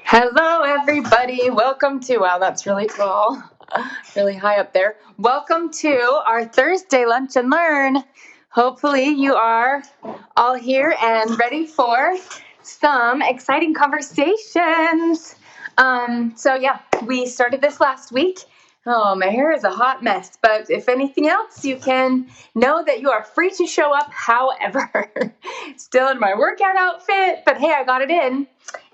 Hello, everybody. Welcome to, wow, that's really tall, really high up there. Welcome to our Thursday Lunch and Learn. Hopefully, you are all here and ready for some exciting conversations. Yeah, we started this last week. Oh, my hair is a hot mess, but if anything else, you can know that you are free to show up however. Still in my workout outfit, but hey, I got it in.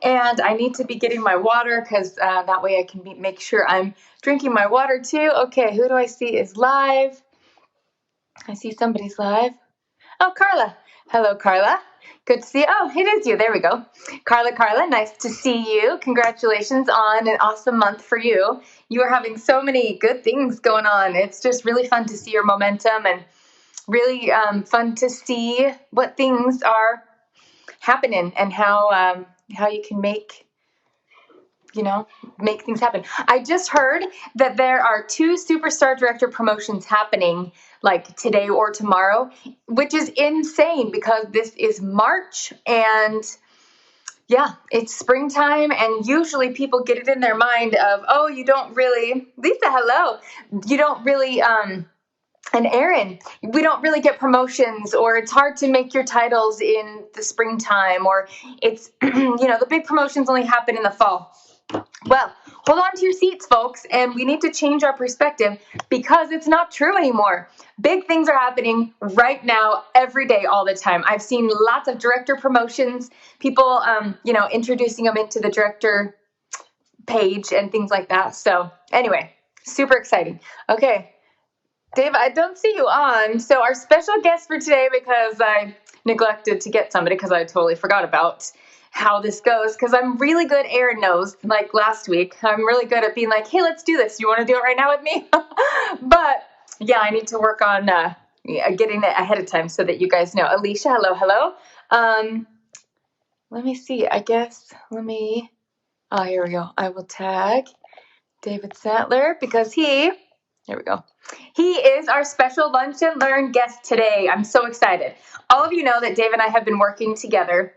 And I need to be getting my water because that way I can make sure I'm drinking my water too. Okay, who do I see is live? I see somebody's live. Oh, Carla. Hello, Carla. Good to see you. Oh, it is you. There we go. Carla, nice to see you. Congratulations on an awesome month for you. You are having so many good things going on. It's just really fun to see your momentum and really fun to see what things are happening and how you can make things happen. I just heard that there are 2 superstar director promotions happening like today or tomorrow, which is insane because this is March and yeah, it's springtime and usually people get it in their mind of, oh, you don't really, Lisa, hello, you don't really, and Aaron, we don't really get promotions, or it's hard to make your titles in the springtime, or it's, the big promotions only happen in the fall. Well, hold on to your seats, folks, and we need to change our perspective because it's not true anymore. Big things are happening right now, every day, all the time. I've seen lots of director promotions, people, introducing them into the director page and things like that. So anyway, super exciting. Okay, Dave, I don't see you on. So our special guest for today, because I neglected to get somebody because I totally forgot about how this goes, because I'm really good, Aaron knows, like last week, I'm really good at being like, hey, let's do this. You want to do it right now with me? But yeah, I need to work on getting it ahead of time so that you guys know. Alicia, hello. Let me see. Here we go. I will tag David Sattler because here we go. He is our special Lunch and Learn guest today. I'm so excited. All of you know that Dave and I have been working together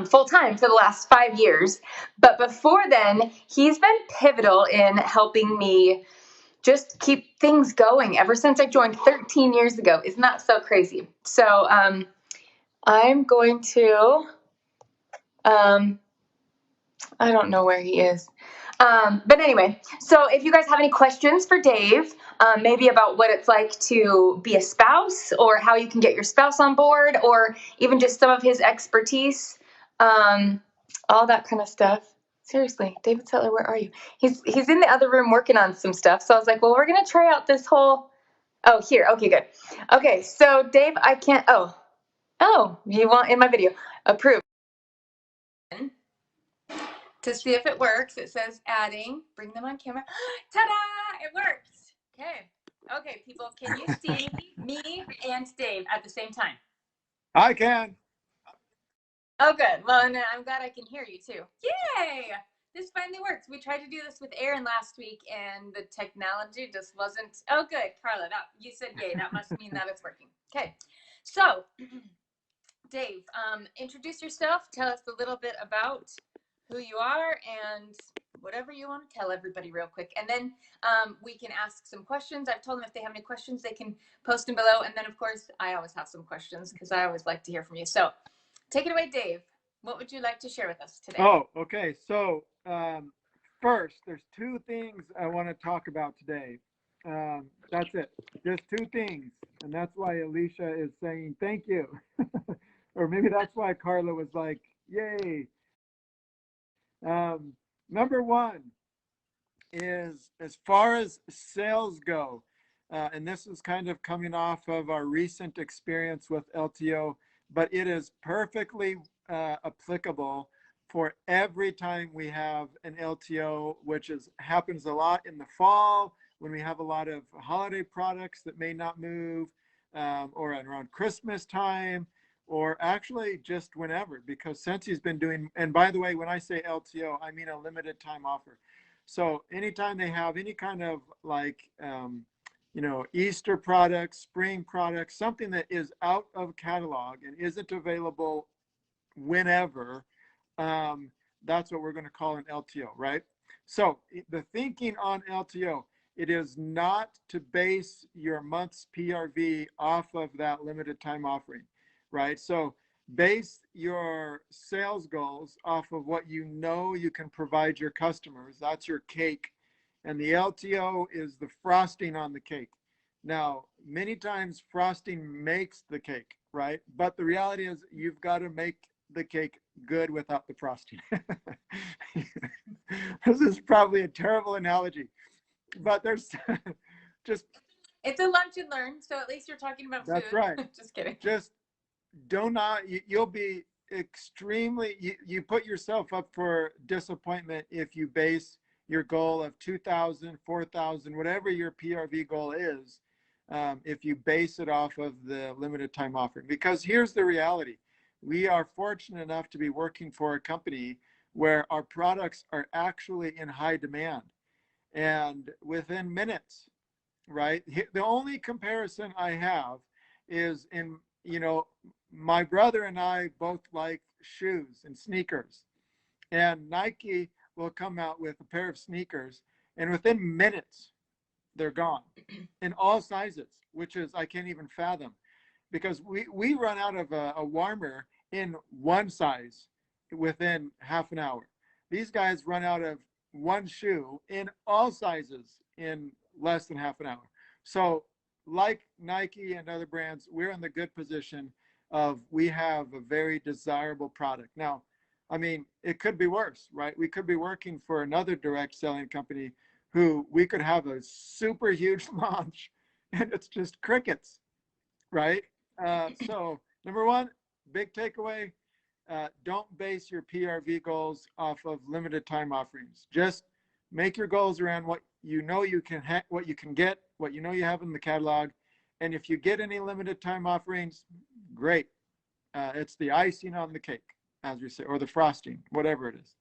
full time for the last 5 years. But before then, he's been pivotal in helping me just keep things going ever since I joined 13 years ago. Isn't that so crazy? So I'm going to, I don't know where he is. But anyway, so if you guys have any questions for Dave, maybe about what it's like to be a spouse or how you can get your spouse on board or even just some of his expertise, all that kind of stuff. Seriously, David Settler, where are you? He's in the other room working on some stuff. So I was like, well, we're going to try out this whole, oh, here. Okay, good. Okay, so Dave, I can't, you want in my video, approve. To see if it works, it says adding, bring them on camera. Ta-da! It works. Okay, people, can you see me and Dave at the same time? I can. Oh, good. Well, and I'm glad I can hear you too. Yay! This finally works. We tried to do this with Aaron last week, and the technology just wasn't. Oh, good, Carla. You said yay. That must mean that it's working. Okay, so Dave, introduce yourself. Tell us a little bit about who you are and whatever you want to tell everybody real quick. And then we can ask some questions. I've told them if they have any questions, they can post them below. And then, of course, I always have some questions because I always like to hear from you. So take it away, Dave. What would you like to share with us today? Oh, okay. So first, there's 2 things I want to talk about today. That's it. Just 2 things. And that's why Alicia is saying thank you. Or maybe that's why Carla was like, yay. Number 1 is as far as sales go, and this is kind of coming off of our recent experience with LTO, but it is perfectly applicable for every time we have an LTO, which happens a lot in the fall when we have a lot of holiday products that may not move, or around Christmas time, or actually just whenever, because Scentsy's been doing, and by the way, when I say LTO, I mean a limited time offer. So anytime they have any kind of like, Easter products, spring products, something that is out of catalog and isn't available whenever, that's what we're going to call an LTO, right? So the thinking on LTO, it is not to base your month's PRV off of that limited time offering, right? So base your sales goals off of what you know you can provide your customers. That's your cake. And the LTO is the frosting on the cake. Now, many times frosting makes the cake, right? But the reality is you've got to make the cake good without the frosting. This is probably a terrible analogy, but there's just, It's a lunch and learn, so at least you're talking about that's food. right. Just kidding. Just do not, you'll be extremely, you put yourself up for disappointment if you base your goal of 2,000, 4,000, whatever your PRV goal is, if you base it off of the limited time offering. Because here's the reality. We are fortunate enough to be working for a company where our products are actually in high demand and within minutes, right? The only comparison I have is in, my brother and I both like shoes and sneakers, and Nike will come out with a pair of sneakers, and within minutes, they're gone in all sizes, which is, I can't even fathom, because we run out of a warmer in one size within half an hour. These guys run out of one shoe in all sizes in less than half an hour. So, like Nike and other brands, we're in the good position of we have a very desirable product. Now, I mean, it could be worse, right? We could be working for another direct selling company who we could have a super huge launch and it's just crickets, right? So, number one, big takeaway, don't base your PRV goals off of limited time offerings. Just make your goals around what you know you can what you can get, what you know you have in the catalog. And if you get any limited time offerings, great. It's the icing on the cake, as we say, or the frosting, whatever it is.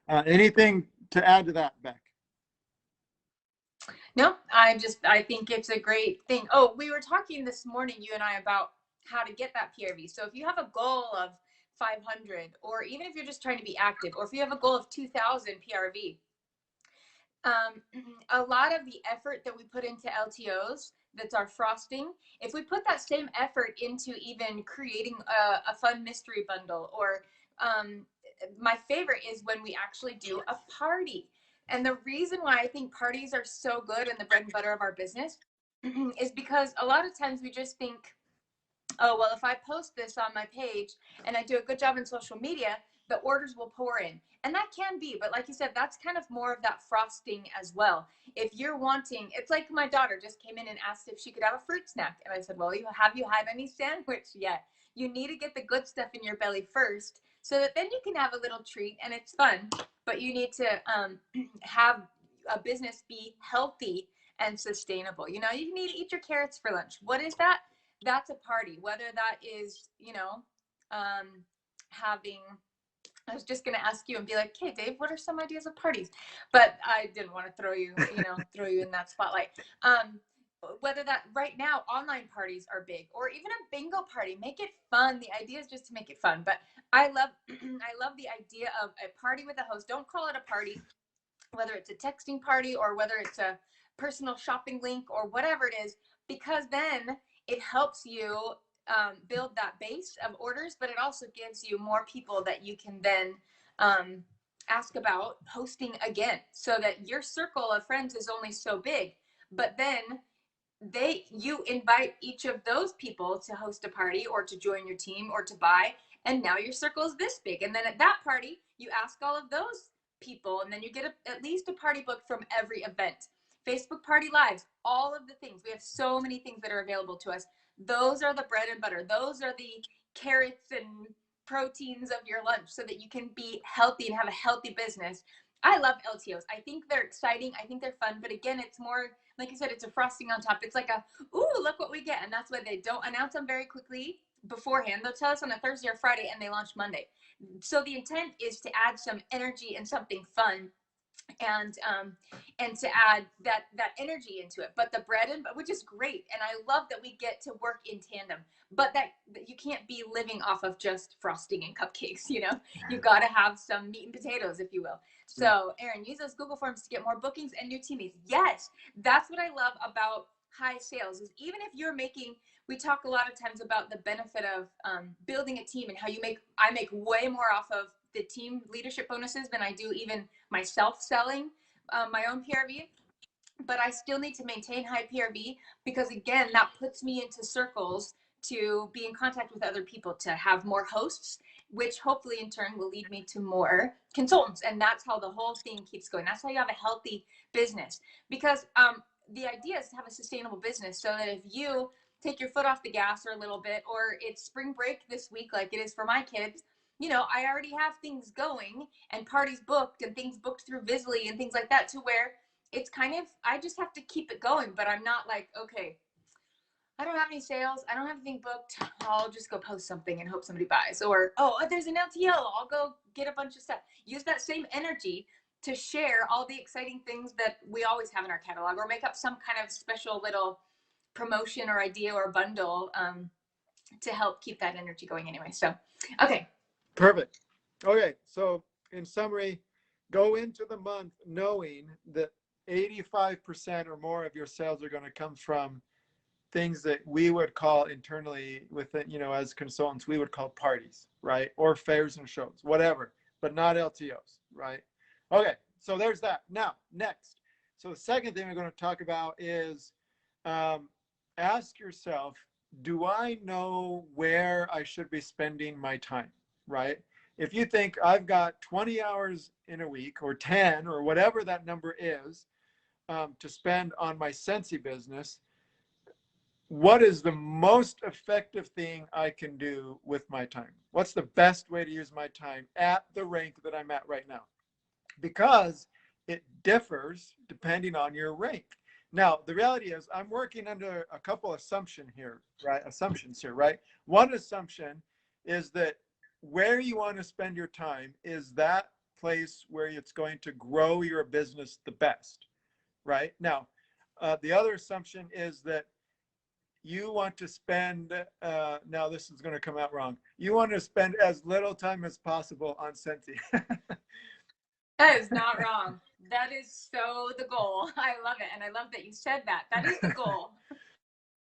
Anything to add to that, Beck? No, I think it's a great thing. Oh, we were talking this morning, you and I, about how to get that PRV. So if you have a goal of 500, or even if you're just trying to be active, or if you have a goal of 2,000 PRV, a lot of the effort that we put into LTOs, that's our frosting, if we put that same effort into even creating a fun mystery bundle, or my favorite is when we actually do a party. And the reason why I think parties are so good and the bread and butter of our business is because a lot of times we just think, oh, well, if I post this on my page and I do a good job in social media, the orders will pour in. And that can be, but like you said, that's kind of more of that frosting as well. If you're wanting, it's like my daughter just came in and asked if she could have a fruit snack. And I said, well, have you had any sandwich yet? You need to get the good stuff in your belly first so that then you can have a little treat and it's fun. But you need to have a business be healthy and sustainable. You know, you need to eat your carrots for lunch. What is that? That's a party, whether that is, having, I was just going to ask you and be like, hey, Dave, what are some ideas of parties? But I didn't want to throw you in that spotlight. Whether that right now, online parties are big, or even a bingo party, make it fun. The idea is just to make it fun. But I love, I love the idea of a party with a host. Don't call it a party, whether it's a texting party or whether it's a personal shopping link or whatever it is, because then it helps you build that base of orders, but it also gives you more people that you can then ask about hosting again, so that your circle of friends is only so big. But then you invite each of those people to host a party or to join your team or to buy, and now your circle is this big. And then at that party you ask all of those people, and then you get at least a party book from every event, Facebook party lives, all of the things. We have so many things that are available to us. Those are the bread and butter. Those are the carrots and proteins of your lunch, so that you can be healthy and have a healthy business. I love LTOs. I think they're exciting. I think they're fun. But again, it's more, like I said, it's a frosting on top. It's like a, ooh, look what we get. And that's why they don't announce them very quickly beforehand. They'll tell us on a Thursday or Friday and they launch Monday. So the intent is to add some energy and something fun and to add that energy into it. But the bread, and which is great, and I love that we get to work in tandem. But that you can't be living off of just frosting and cupcakes. You got to have some meat and potatoes, if you will. Yeah. So Aaron, use those Google Forms to get more bookings and new teammates. Yes, that's what I love about high sales, is even if you're making, we talk a lot of times about the benefit of building a team, and how I make way more off of the team leadership bonuses than I do even myself selling my own PRV. But I still need to maintain high PRV, because again, that puts me into circles to be in contact with other people, to have more hosts, which hopefully in turn will lead me to more consultants. And that's how the whole thing keeps going. That's how you have a healthy business, because the idea is to have a sustainable business, so that if you take your foot off the gas or a little bit, or it's spring break this week like it is for my kids, I already have things going and parties booked and things booked through Visly and things like that, to where it's kind of, I just have to keep it going. But I'm not like, okay, I don't have any sales, I don't have anything booked, I'll just go post something and hope somebody buys. Or, oh, there's an LTO, I'll go get a bunch of stuff. Use that same energy to share all the exciting things that we always have in our catalog, or make up some kind of special little promotion or idea or bundle to help keep that energy going anyway. So, okay. Perfect. Okay, so in summary, go into the month knowing that 85% or more of your sales are going to come from things that we would call internally within, as consultants, we would call parties, right? Or fairs and shows, whatever, but not LTOs, right? Okay, so there's that. Now, next. So the second thing we're going to talk about is ask yourself, do I know where I should be spending my time, right? If you think I've got 20 hours in a week, or 10, or whatever that number is, to spend on my Scentsy business, what is the most effective thing I can do with my time? What's the best way to use my time at the rank that I'm at right now? Because it differs depending on your rank. Now, the reality is I'm working under a couple assumptions here, right? One assumption is that where you want to spend your time is that place where it's going to grow your business the best, right? Now, the other assumption is that you want to spend, now this is going to come out wrong, you want to spend as little time as possible on Scentsy. That is not wrong. That is so the goal. I love it. And I love that you said that. That is the goal.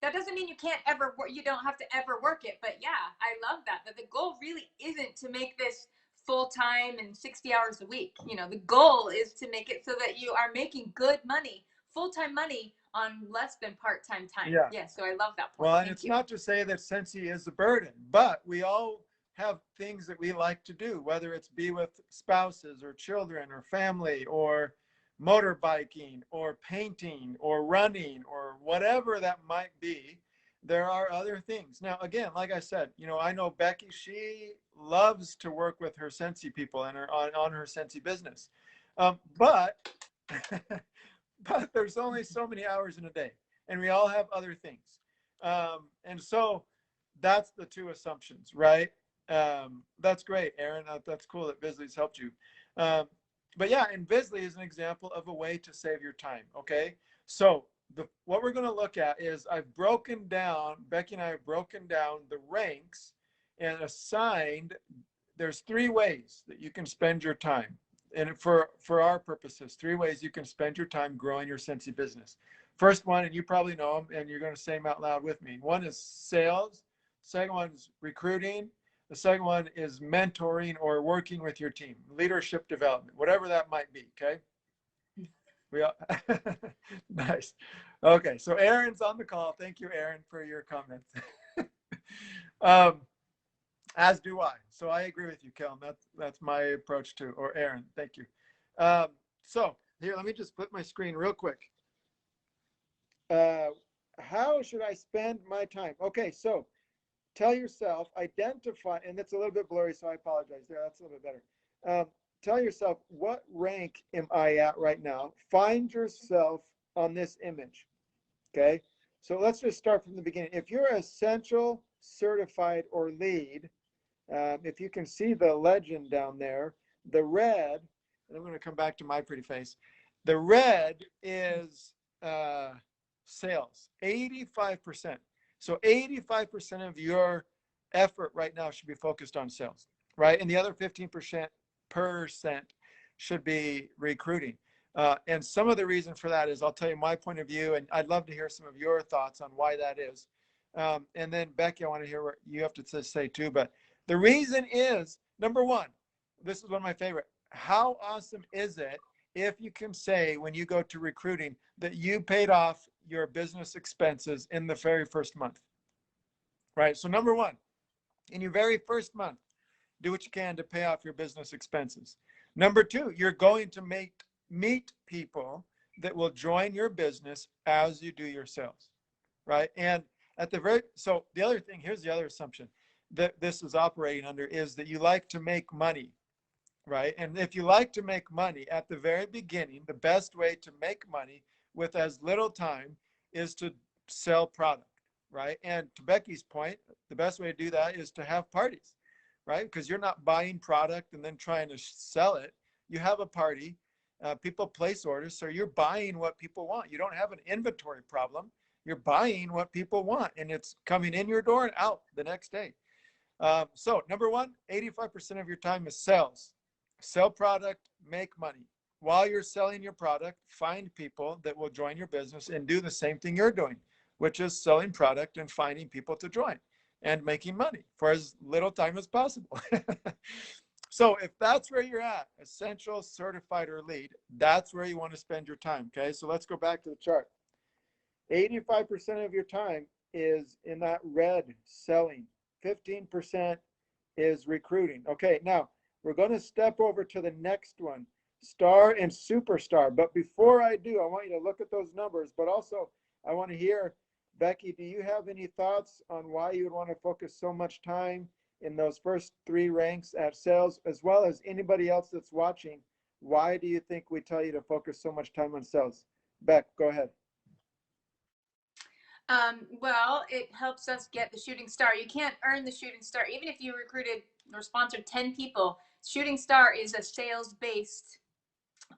That doesn't mean you can't ever work, you don't have to ever work it. But yeah, I love that the goal really isn't to make this full time and 60 hours a week. The goal is to make it so that you are making good money, full-time money, on less than part-time time. Yeah. So I love that point. Well, and Thank it's you. not to say that Scentsy is a burden, but we all have things that we like to do, whether it's be with spouses or children or family, or motorbiking or painting or running or whatever that might be. There are other things. Now, again, like I said, I know Becky, she loves to work with her Scentsy people and on her Scentsy business. But but there's only so many hours in a day, and we all have other things. And so that's the two assumptions, right? That's great, Aaron. That's cool that Visly's helped you. But yeah, and Visly is an example of a way to save your time. Okay, so what we're going to look at is Becky and I have broken down the ranks and assigned. There's 3 ways that you can spend your time. And for our purposes, 3 ways you can spend your time growing your Scentsy business. First one, and you probably know them, and you're going to say them out loud with me. One is sales. Second one is recruiting. The second one is mentoring or working with your team, leadership development, whatever that might be. Okay. We all nice. Okay, so Aaron's on the call. Thank you, Aaron, for your comments. As do I. So I agree with you, Kellen. That's my approach too. Or Aaron, thank you. So here, let me just flip my screen real quick. How should I spend my time? Okay, so tell yourself, identify, and it's a little bit blurry, so I apologize there. That's a little bit better. Tell yourself, what rank am I at right now? Find yourself on this image, okay? So let's just start from the beginning. If you're essential, certified, or lead, if you can see the legend down there, the red and I'm going to come back to my pretty face. The red is sales, 85%. So 85% of your effort right now should be focused on sales, right? And the other 15% should be recruiting. And some of the reason for that is I'll tell you my point of view, and I'd love to hear some of your thoughts on why that is. And then Becky, I want to hear what you have to say too. But the reason is, number one, this is one of my favorite. How awesome is it if you can say when you go to recruiting that you paid off your business expenses in the very first month, right? So number one, in your very first month, do what you can to pay off your business expenses. Number two, you're going to meet people that will join your business as you do your sales, right? And so the other thing, here's the other assumption that this is operating under is that you like to make money, right? And if you like to make money at the very beginning, the best way to make money with as little time is to sell product, right? And to Becky's point, the best way to do that is to have parties, right? Because you're not buying product and then trying to sell it. You have a party, people place orders, so you're buying what people want. You don't have an inventory problem. You're buying what people want, and it's coming in your door and out the next day. So number one, 85% of your time is sales. Sell product, make money. While you're selling your product, find people that will join your business and do the same thing you're doing, which is selling product and finding people to join and making money for as little time as possible. So if that's where you're at, essential, certified, or lead, that's where you want to spend your time. Okay, so let's go back to the chart. 85% of your time is in that red, selling. 15% is recruiting. Okay, now we're going to step over to the next one, star and superstar. But before I do, I want you to look at those numbers, but also I want to hear, Becky, do you have any thoughts on why you would want to focus so much time in those first three ranks at sales, as well as anybody else that's watching? Why do you think we tell you to focus so much time on sales? Beck, go ahead. Well, it helps us get the shooting star. You can't earn the shooting star. Even if you recruited or sponsored 10 people, shooting star is a sales-based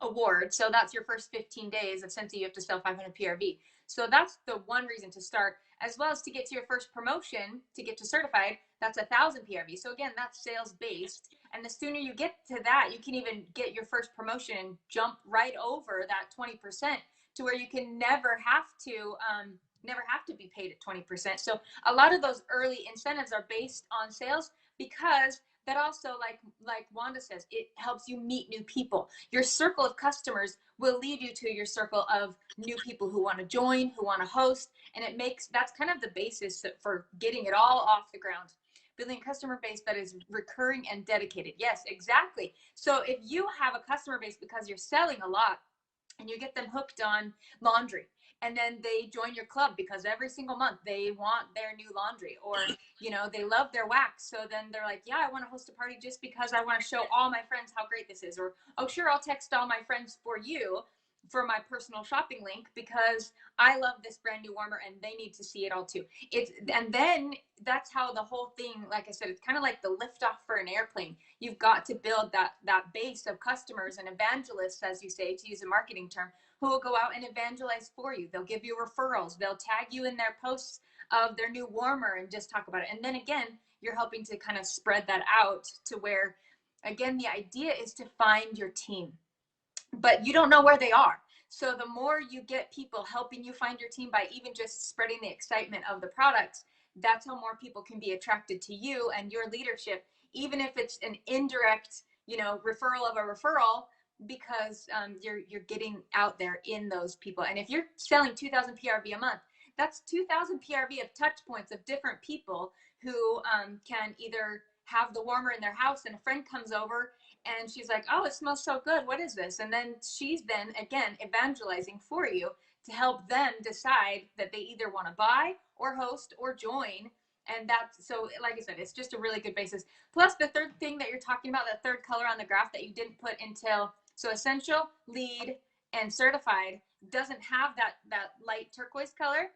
award. So that's your first 15 days of Scentsy. You have to sell 500 PRV. So that's the one reason to start, as well as to get to your first promotion, to get to certified, that's 1,000 PRV. So again, that's sales-based. And the sooner you get to that, you can even get your first promotion and jump right over that 20% to where you can never have to be paid at 20%. So a lot of those early incentives are based on sales, because that also, like Wanda says, it helps you meet new people. Your circle of customers will lead you to your circle of new people who want to join, who want to host, and that's kind of the basis for getting it all off the ground. Building a customer base that is recurring and dedicated. Yes, exactly. So if you have a customer base because you're selling a lot, and you get them hooked on laundry, and then they join your club because every single month they want their new laundry, or they love their wax, so then they're like, yeah, I want to host a party just because I want to show all my friends how great this is. Or, oh sure, I'll text all my friends for my personal shopping link because I love this brand new warmer and they need to see it all too. And then that's how the whole thing, like I said, it's kind of like the liftoff for an airplane. You've got to build that base of customers and evangelists, as you say, to use a marketing term, who will go out and evangelize for you. They'll give you referrals. They'll tag you in their posts of their new warmer and just talk about it. And then again, you're helping to kind of spread that out to where, again, the idea is to find your team, but you don't know where they are. So the more you get people helping you find your team by even just spreading the excitement of the products, that's how more people can be attracted to you and your leadership, even if it's an indirect, referral of a referral, because you're getting out there in those people. And if you're selling 2,000 PRV a month, that's 2,000 PRV of touch points of different people who can either have the warmer in their house and a friend comes over and she's like, oh, it smells so good. What is this? And then she's then, again, evangelizing for you to help them decide that they either want to buy or host or join. And that's, so like I said, it's just a really good basis. Plus the third thing that you're talking about, the third color on the graph that you didn't put until, so essential, lead, and certified doesn't have that light turquoise color,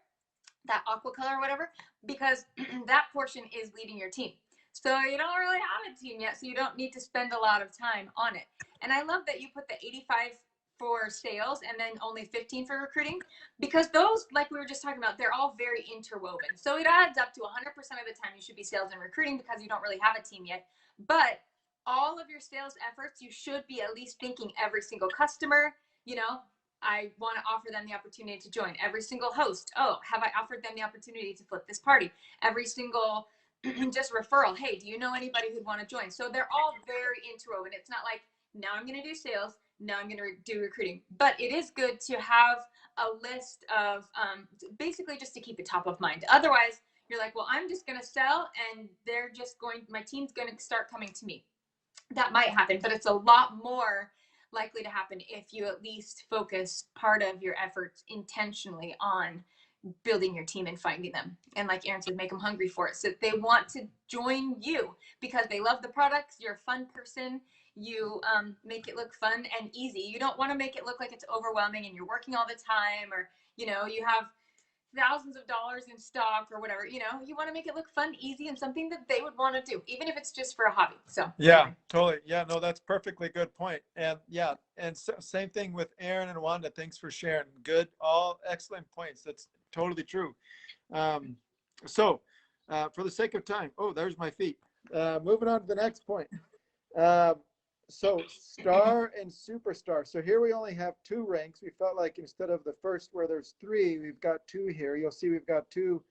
that aqua color or whatever, because that portion is leading your team. So you don't really have a team yet, so you don't need to spend a lot of time on it. And I love that you put the 85 for sales and then only 15 for recruiting, because those, like we were just talking about, they're all very interwoven. So it adds up to 100% of the time you should be sales and recruiting because you don't really have a team yet. But all of your sales efforts, you should be at least thinking every single customer, you know, I want to offer them the opportunity to join. Every single host, oh, have I offered them the opportunity to flip this party? Every single just referral, hey, do you know anybody who'd want to join? So they're all very interwoven. It's not like, now I'm going to do sales, now I'm going to do recruiting. But it is good to have a list of basically just to keep it top of mind. Otherwise, you're like, well, I'm just going to sell and they're just going, my team's going to start coming to me. That might happen, but it's a lot more likely to happen if you at least focus part of your efforts intentionally on building your team and finding them. And like Aaron said, make them hungry for it. So they want to join you because they love the products. You're a fun person. You make it look fun and easy. You don't want to make it look like it's overwhelming and you're working all the time, or, you know, you have thousands of dollars in stock or whatever. You know, you want to make it look fun, easy, and something that they would want to do, even if it's just for a hobby. So Yeah, anyway. totally. Yeah, no, that's perfectly good point. And yeah, and so, same thing with Aaron and Wanda. Thanks for sharing. Good, all excellent points. That's totally true. Um, so, for the sake of time, oh, there's my feet. Moving on to the next point. Uh, so, star and superstar. So here we only have two ranks. We felt like instead of the first where there's three, we've got two here. You'll see we've got two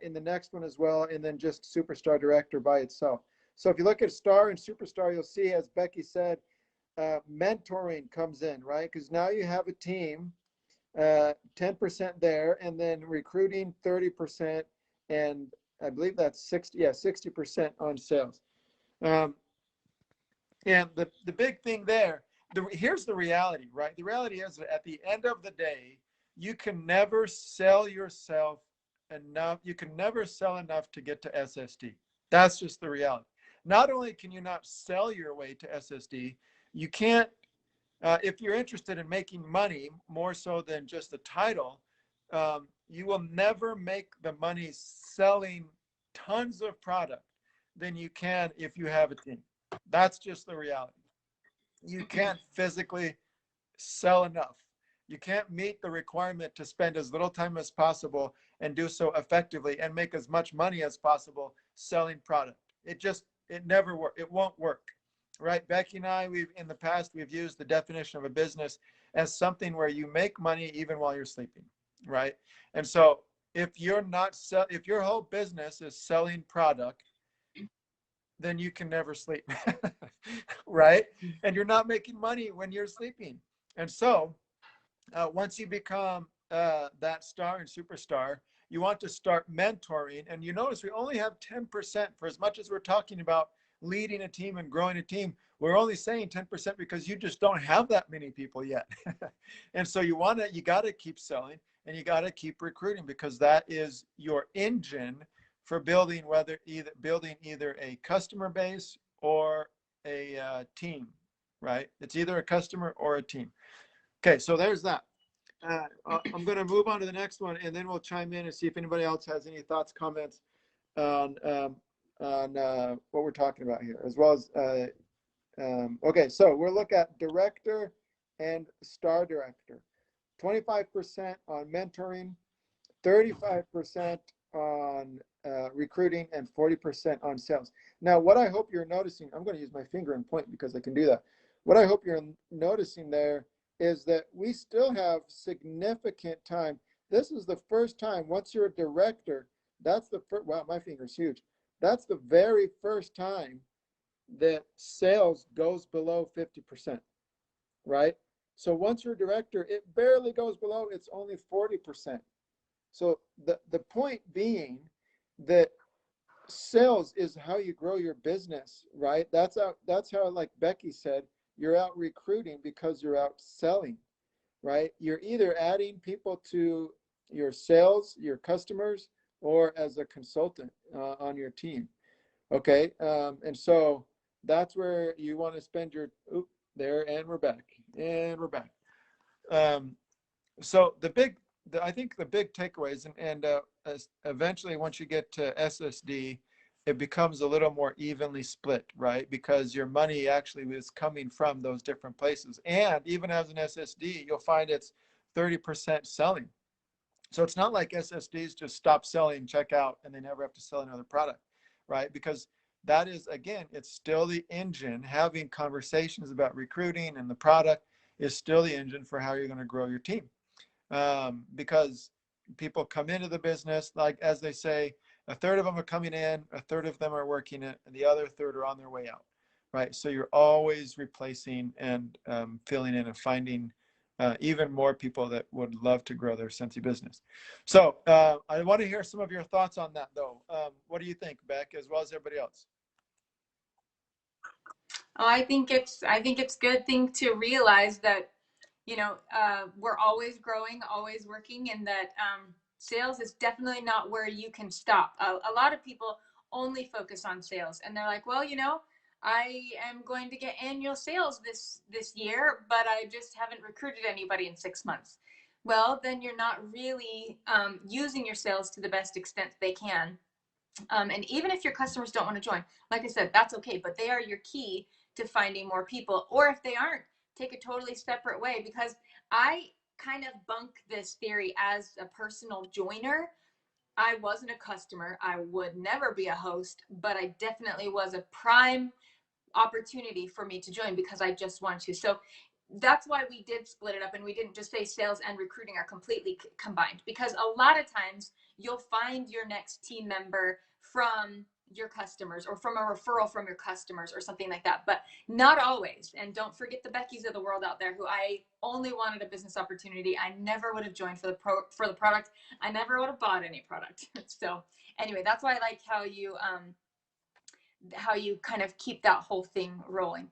in the next one as well, and then just superstar director by itself. So if you look at star and superstar, you'll see, as Becky said, mentoring comes in, right? Because now you have a team, 10% there, and then recruiting 30%, and I believe that's 60% on sales. And the big thing there, here's the reality, right? The reality is that at the end of the day, you can never sell yourself enough. You can never sell enough to get to SSD. That's just the reality. Not only can you not sell your way to SSD, you can't, if you're interested in making money more so than just the title, you will never make the money selling tons of product than you can if you have a team. That's just the reality. You can't physically sell enough. You can't meet the requirement to spend as little time as possible and do so effectively and make as much money as possible selling product. It never work. It won't work, right? Becky and I, in the past, we've used the definition of a business as something where you make money even while you're sleeping, right? And so if your whole business is selling product, then you can never sleep, right? And you're not making money when you're sleeping. And so once you become that star and superstar, you want to start mentoring. And you notice we only have 10%. For as much as we're talking about leading a team and growing a team, we're only saying 10% because you just don't have that many people yet. And so you got to keep selling and you got to keep recruiting, because that is your engine for building either a customer base or a team, right? It's either a customer or a team. Okay, so there's that. I'm going to move on to the next one, and then we'll chime in and see if anybody else has any thoughts, comments on what we're talking about here, as well as okay. So we'll look at director and star director. 25% on mentoring, 35% on recruiting, and 40% on sales. Now, what I hope you're noticing, I'm going to use my finger and point because I can do that. What I hope you're noticing there is that we still have significant time. This is the first time, once you're a director, that's the first, wow, my finger's huge. That's the very first time that sales goes below 50%, right? So once you're a director, it barely goes below, it's only 40%. So the point being that sales is how you grow your business, right? That's how, like Becky said, you're out recruiting because you're out selling, right? You're either adding people to your sales, your customers, or as a consultant on your team. Okay, and so that's where you want to spend your there, and we're back, so I think the big takeaways, and eventually once you get to SSD, it becomes a little more evenly split, right? Because your money actually is coming from those different places. And even as an SSD, you'll find it's 30% selling. So it's not like SSDs just stop selling, check out, and they never have to sell another product, right? Because that is, again, it's still the engine. Having conversations about recruiting and the product is still the engine for how you're going to grow your team. Because people come into the business, like as they say, a third of them are coming in, a third of them are working it, and the other third are on their way out, right? So you're always replacing and filling in and finding even more people that would love to grow their Scentsy business. So I want to hear some of your thoughts on that, though. What do you think, Beck, as well as everybody else? Oh, I think it's good thing to realize that, we're always growing, always working, and that sales is definitely not where you can stop. A lot of people only focus on sales, and they're like, well, I am going to get annual sales this year, but I just haven't recruited anybody in 6 months. Well, then you're not really using your sales to the best extent they can. And even if your customers don't want to join, like I said, that's okay, but they are your key to finding more people. Or if they aren't, take a totally separate way, because I kind of bunk this theory as a personal joiner. I wasn't a customer. I would never be a host, but I definitely was a prime opportunity for me to join because I just wanted to. So that's why we did split it up, and we didn't just say sales and recruiting are completely combined, because a lot of times you'll find your next team member from your customers or from a referral from your customers or something like that, but not always. And don't forget the Beckys of the world out there who I only wanted a business opportunity. I never would have joined for the product. I never would have bought any product. So anyway, that's why I like how you kind of keep that whole thing rolling.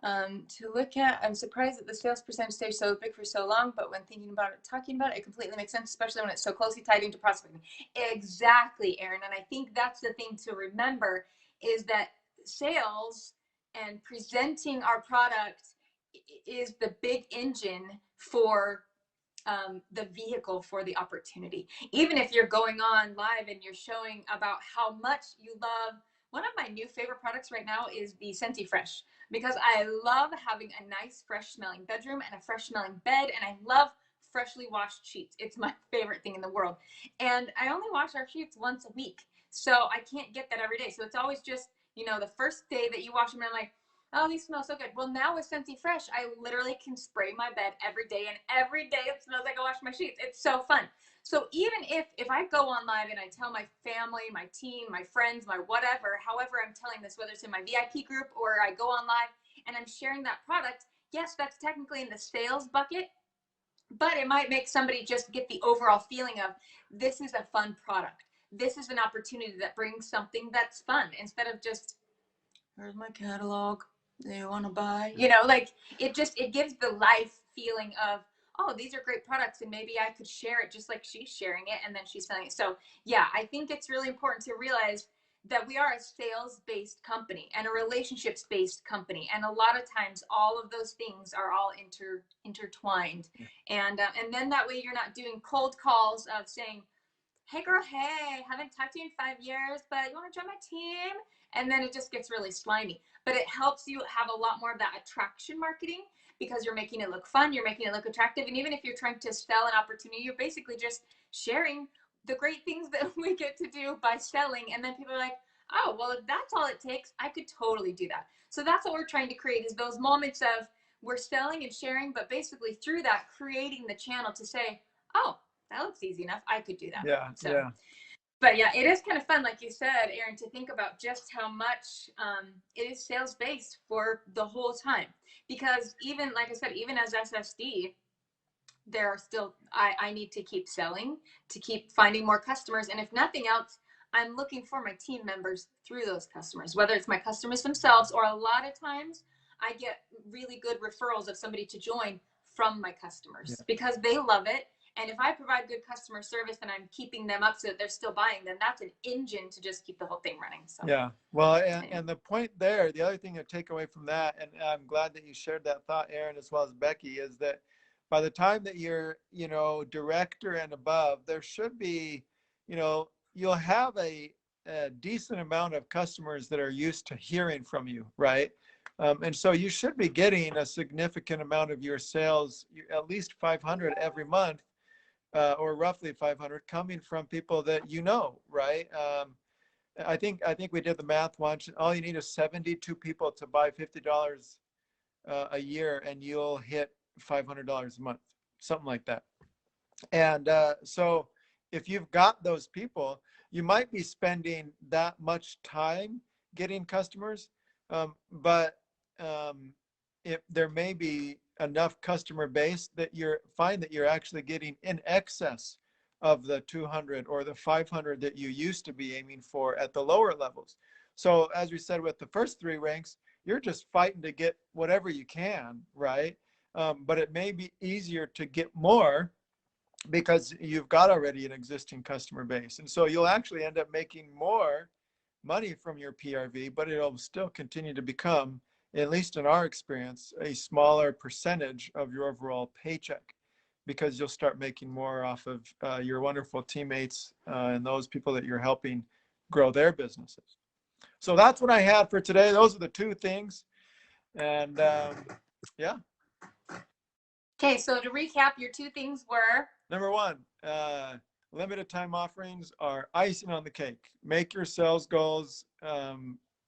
To look at, I'm surprised that the sales percentage stays so big for so long, but when thinking about it, talking about it, it completely makes sense, especially when it's so closely tied into prospecting. Exactly, Erin. And I think that's the thing to remember, is that sales and presenting our product is the big engine for the vehicle for the opportunity. Even if you're going on live and you're showing about how much you love, one of my new favorite products right now is the Scentsy Fresh, because I love having a nice fresh smelling bedroom and a fresh smelling bed, and I love freshly washed sheets. It's my favorite thing in the world. And I only wash our sheets once a week, so I can't get that every day. So it's always just, the first day that you wash them, and I'm like, oh, these smell so good. Well, now with Scentsy Fresh, I literally can spray my bed every day, and every day it smells like I wash my sheets. It's so fun. So even if I go on live and I tell my family, my team, my friends, my whatever, however I'm telling this, whether it's in my VIP group or I go on live and I'm sharing that product, yes, that's technically in the sales bucket, but it might make somebody just get the overall feeling of, this is a fun product. This is an opportunity that brings something that's fun, instead of just, here's my catalog, do you want to buy? Like, it gives the life feeling of, oh, these are great products, and maybe I could share it just like she's sharing it, and then she's selling it. So yeah, I think it's really important to realize that we are a sales-based company and a relationships-based company, and a lot of times all of those things are all intertwined. And then that way you're not doing cold calls of saying, hey girl, hey, haven't talked to you in 5 years, but you want to join my team? And then it just gets really slimy. But it helps you have a lot more of that attraction marketing, because you're making it look fun, you're making it look attractive. And even if you're trying to sell an opportunity, you're basically just sharing the great things that we get to do by selling. And then people are like, oh, well, if that's all it takes, I could totally do that. So that's what we're trying to create, is those moments of, we're selling and sharing, but basically through that, creating the channel to say, oh, that looks easy enough, I could do that. Yeah, So yeah. but yeah, it is kind of fun, like you said, Erin, to think about just how much it is sales based for the whole time. Because even, like I said, even as SSD, there are still, I need to keep selling, to keep finding more customers. And if nothing else, I'm looking for my team members through those customers, whether it's my customers themselves, or a lot of times I get really good referrals of somebody to join from my customers, Yeah. because they love it. And if I provide good customer service and I'm keeping them up so that they're still buying, then that's an engine to just keep the whole thing running. So Yeah. Well, anyway. and the point there, the other thing to take away from that, and I'm glad that you shared that thought, Erin, as well as Becky, is that by the time that you're, director and above, there should be, you'll have a decent amount of customers that are used to hearing from you, right? And so you should be getting a significant amount of your sales, at least 500 every month, or roughly 500, coming from people that you know, right? I think we did the math once. All you need is 72 people to buy $50 a year, and you'll hit $500 a month, something like that. And so if you've got those people, you might be spending that much time getting customers, but if there may be enough customer base that you're find that you're actually getting in excess of the 200 or the 500 that you used to be aiming for at the lower levels. So as we said with the first three ranks, you're just fighting to get whatever you can, right? But it may be easier to get more because you've got already an existing customer base. And so you'll actually end up making more money from your PRV, but it'll still continue to become, at least in our experience, a smaller percentage of your overall paycheck, because you'll start making more off of your wonderful teammates and those people that you're helping grow their businesses. So that's what I had for today. Those are the two things. And yeah. Okay, so to recap, your two things were? Number one, limited time offerings are icing on the cake. Make your sales goals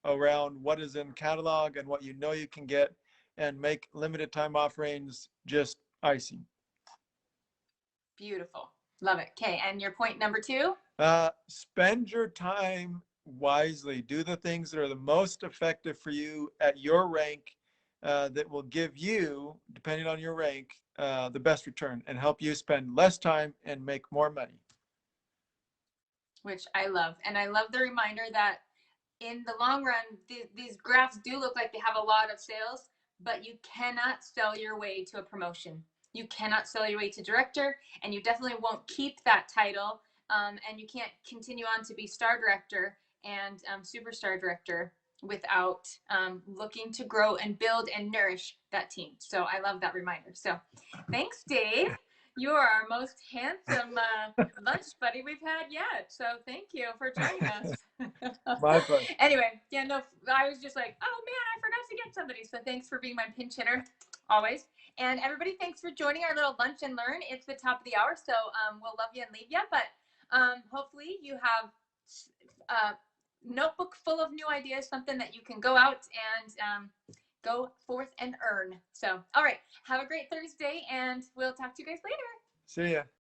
around what is in catalog and what you know you can get, and make limited time offerings just icing. Beautiful. Love it. Okay, and your point number two? Spend your time wisely. Do the things that are the most effective for you at your rank, that will give you, depending on your rank, the best return and help you spend less time and make more money. Which I love. And I love the reminder that in the long run, these graphs do look like they have a lot of sales, but you cannot sell your way to a promotion. You cannot sell your way to director, and you definitely won't keep that title. And you can't continue on to be star director and superstar director without looking to grow and build and nourish that team. So I love that reminder. So thanks, Dave. You are our most handsome lunch buddy we've had yet. So thank you for joining us. My pleasure. Anyway, yeah, no, I was just like, oh man, I forgot to get somebody. So thanks for being my pinch hitter always. And everybody, thanks for joining our little lunch and learn. It's the top of the hour, so we'll love you and leave you. But hopefully you have a notebook full of new ideas, something that you can go out and go forth and earn. So, all right, have a great Thursday, and we'll talk to you guys later. See ya.